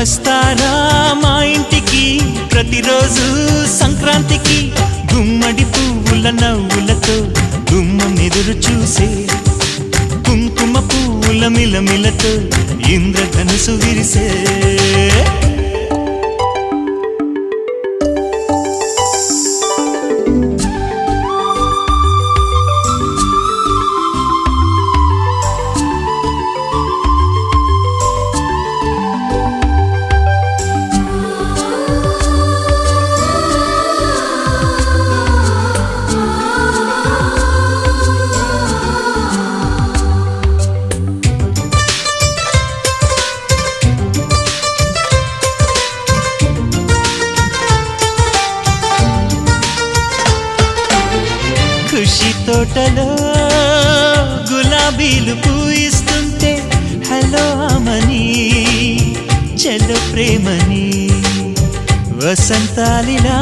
వస్తారా మా ఇంటికి ప్రతిరోజు సంక్రాంతికి గుమ్మడి పువ్వుల నవ్వులతో గుమ్మం ఎదురు చూసే కుంకుమ పువ్వుల మిలమిలతో ఇంద్రధనుసు విరిసే ఖుషి తోటలో గులాబీలు పూయిస్తుంటే హలో అమని చెల్లు ప్రేమని వసంతాలిలా